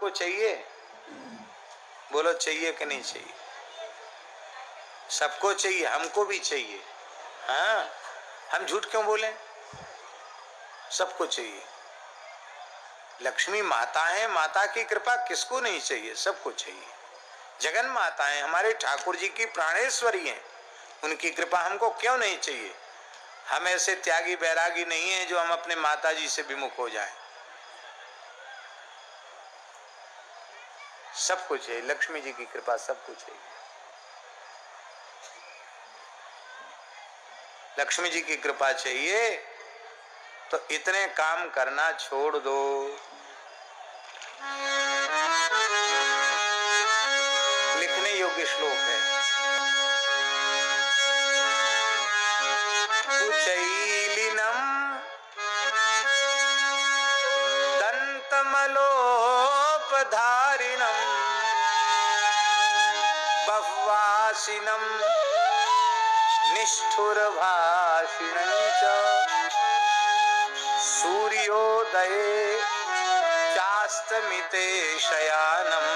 को चाहिए? बोलो चाहिए कि नहीं चाहिए? सबको चाहिए, हमको भी चाहिए। हाँ, हम झूठ क्यों बोलें? सबको चाहिए। लक्ष्मी माता है, माता की कृपा किसको नहीं चाहिए? सबको चाहिए। जगन माता है, हमारे ठाकुर जी की प्राणेश्वरी हैं, उनकी कृपा हमको क्यों नहीं चाहिए? हम ऐसे त्यागी बैरागी नहीं है जो हम अपने माता जी से विमुख हो जाएं। सबको चाहिए, लक्ष्मी जी की कृपा सबको चाहिए। लक्ष्मी जी की कृपा चाहिए तो इतने काम करना छोड़ दो। लिखने योग्य श्लोक है। कुचैलिनम दंतमलोपधारिणम बह्वासिनम निष्ठुरभाषिणं च सूर्योदये चास्तमिते शयानम्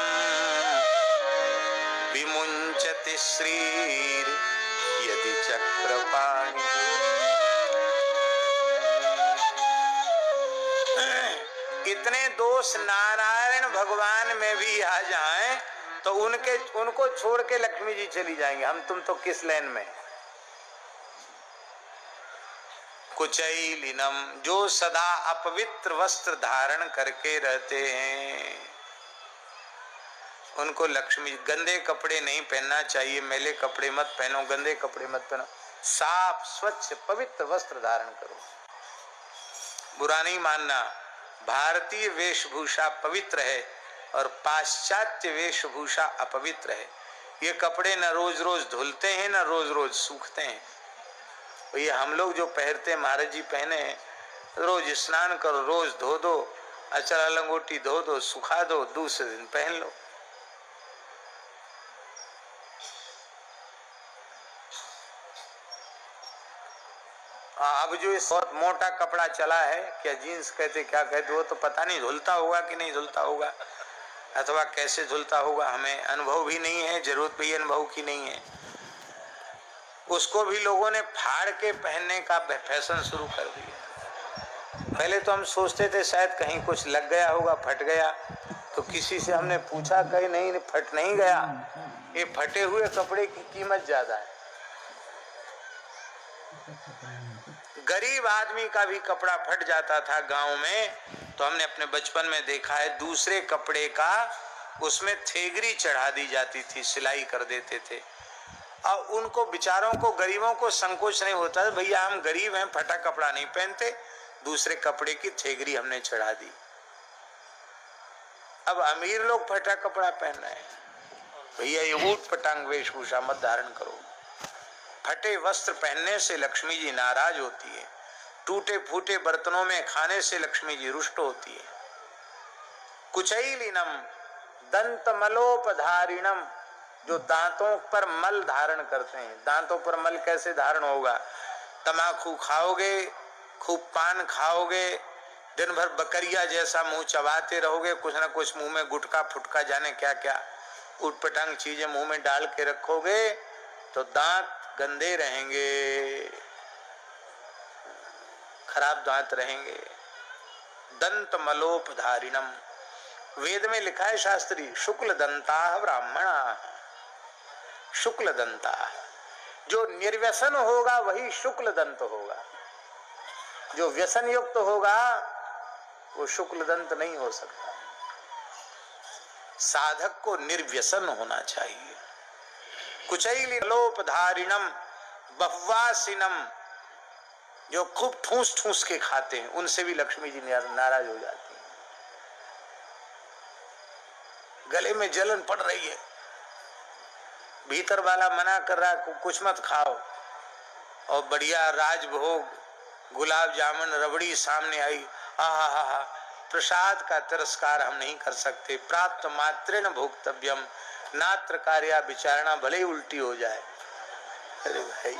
विमुञ्चति श्रीर् यदि चक्रपाणि। इतने दोष नारायण भगवान में भी आ जाएं तो उनको छोड़ के लक्ष्मी जी चली जाएंगे। हम तुम तो किस लाइन में? कुचैलिनम, जो सदा अपवित्र वस्त्र धारण करके रहते हैं, उनको लक्ष्मी। गंदे कपड़े नहीं पहनना चाहिए, मैले कपड़े मत पहनो, गंदे कपड़े मत पहनो, साफ स्वच्छ पवित्र वस्त्र धारण करो। बुरा नहीं मानना, भारतीय वेशभूषा पवित्र है और पाश्चात्य वेशभूषा अपवित्र है। ये कपड़े न रोज रोज धुलते हैं न रोज रोज सूखते हैं। ये हम लोग जो पहनते हैं, महाराज जी पहने, रोज स्नान करो, रोज धो दो, अचरा लंगोटी धो दो, सुखा दो, दूसरे दिन पहन लो। अब जो इस बहुत मोटा कपड़ा चला है, क्या जीन्स कहते क्या कहते, वो तो पता नहीं धुलता होगा कि नहीं धुलता होगा, अथवा कैसे धुलता होगा, हमें अनुभव भी नहीं है, जरूरत भी अनुभव की नहीं है। उसको भी लोगों ने फाड़ के पहनने का फैशन शुरू कर दिया। पहले तो हम सोचते थे शायद कहीं कुछ लग गया होगा, फट गया, तो किसी से हमने पूछा, कहीं नहीं, फट नहीं गया। ये फटे हुए कपड़े की कीमत ज्यादा है। गरीब आदमी का भी कपड़ा फट जाता था गांव में, तो हमने अपने बचपन में देखा है, दूसरे कपड़े का उसमें थेगरी चढ़ा दी जाती थी, सिलाई कर देते थे। और उनको बेचारों को, गरीबों को संकोच नहीं होता था, भैया हम गरीब हैं, फटा कपड़ा नहीं पहनते, दूसरे कपड़े की थेगरी हमने चढ़ा दी। अब अमीर लोग फटा कपड़ा पहन रहे हैं। भैया ये ऊट पटांग वेशभूषा मत धारण करो। फटे वस्त्र पहनने से लक्ष्मी जी नाराज होती है। टूटे फूटे बर्तनों में खाने से लक्ष्मी जी रुष्ट होती है। कुचैलिनम दंतमलोपधारिणम, जो दांतों पर मल धारण करते हैं। दांतों पर मल कैसे धारण होगा? तम्बाकू खाओगे, खूब पान खाओगे, दिन भर बकरिया जैसा मुंह चबाते रहोगे, कुछ ना कुछ मुंह में गुटका फुटका जाने क्या क्या उटपटांग चीजें मुंह में डाल के रखोगे, तो दांत गंदे रहेंगे, खराब दांत रहेंगे। दंत मलोपधारिणम, वेद में लिखा है शास्त्री, शुक्ल दंता ब्राह्मणा। शुक्ल दंता, जो निर्व्यसन होगा वही शुक्ल दंत होगा। जो व्यसन युक्त होगा वो शुक्ल दंत नहीं हो सकता। साधक को निर्व्यसन होना चाहिए। कुचैलिनोपधारिणम बह्वासिनम, जो खूब ठूस ठूस के खाते हैं, उनसे भी लक्ष्मी जी नाराज हो जाती है। गले में जलन पड़ रही है, भीतर वाला मना कर रहा है कुछ मत खाओ, और बढ़िया राजभोग गुलाब जामुन रबड़ी सामने आई, हा, प्रसाद का तिरस्कार हम नहीं कर सकते। प्राप्त मात्रेण भोक्तव्यम, नात्र कार्या विचारणा, भले ही उल्टी हो जाए। अरे भाई,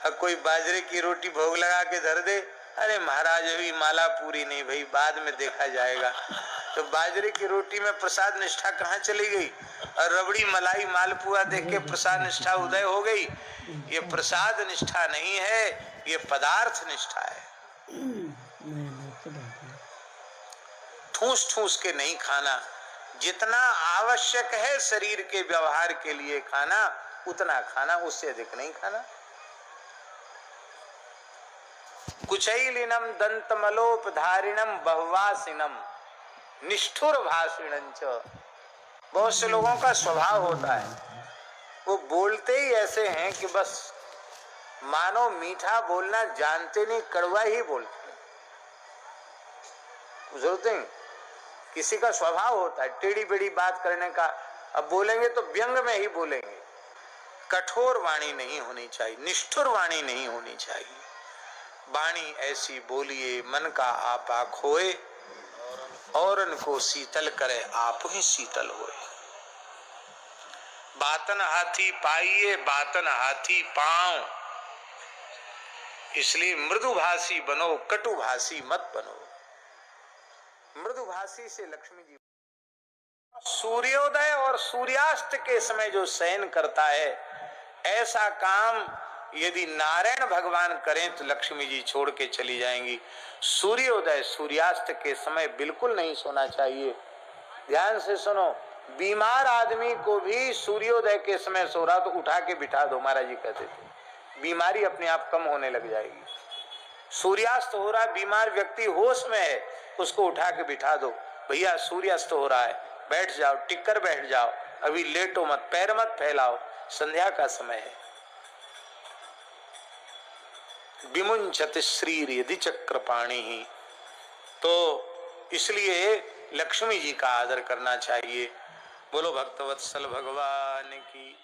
अब कोई बाजरे की रोटी भोग लगा के धर दे अरे महाराज अभी माला पूरी नहीं भाई, बाद में देखा जाएगा। तो बाजरे की रोटी में प्रसाद निष्ठा कहाँ चली गई? और रबड़ी मलाई मालपुआ देख के प्रसाद निष्ठा उदय हो गई। ये प्रसाद निष्ठा नहीं है, ये पदार्थ निष्ठा है। ठूस ठूस के नहीं खाना, जितना आवश्यक है शरीर के व्यवहार के लिए खाना उतना खाना, उससे अधिक नहीं खाना। कुचैलिनम दंतमलोपधारिणम बहुवासिनम निष्ठुर भाषिणं च। बहुत से लोगों का स्वभाव होता है, वो बोलते ही ऐसे हैं कि बस मानो मीठा बोलना जानते नहीं, कड़वा ही बोलते हैं। जरूरत किसी का स्वभाव होता है टेढ़ी बेड़ी बात करने का, अब बोलेंगे तो व्यंग में ही बोलेंगे। कठोर वाणी नहीं होनी चाहिए, निष्ठुर वाणी नहीं होनी चाहिए। वाणी ऐसी बोलिए मन का आपा खोए, औरन को शीतल करे आप ही शीतल होए। बातन हाथी पाइए बातन हाथी पांव, इसलिए मृदुभाषी बनो, कटुभाषी मत बनो। मृदुभाषी से लक्ष्मी जी। सूर्योदय और सूर्यास्त के समय जो शयन करता है, ऐसा काम यदि नारायण भगवान करें तो लक्ष्मी जी छोड़ के चली जाएंगी। सूर्योदय सूर्यास्त के समय बिल्कुल नहीं सोना चाहिए। ध्यान से सुनो, बीमार आदमी को भी सूर्योदय के समय सो रहा तो उठा के बिठा दो, महाराज जी कहते थे, बीमारी अपने आप कम होने लग जाएगी। सूर्यास्त हो रहा है, बीमार व्यक्ति होश में है, उसको उठा के बिठा दो, भैया सूर्यास्त हो रहा है, बैठ जाओ, टिककर बैठ जाओ, अभी लेटो मत, पैर मत फैलाओ, संध्या का समय है। विमुंचत श्रीर यदि चक्रपाणि ही, तो इसलिए लक्ष्मी जी का आदर करना चाहिए। बोलो भक्तवत्सल भगवान की।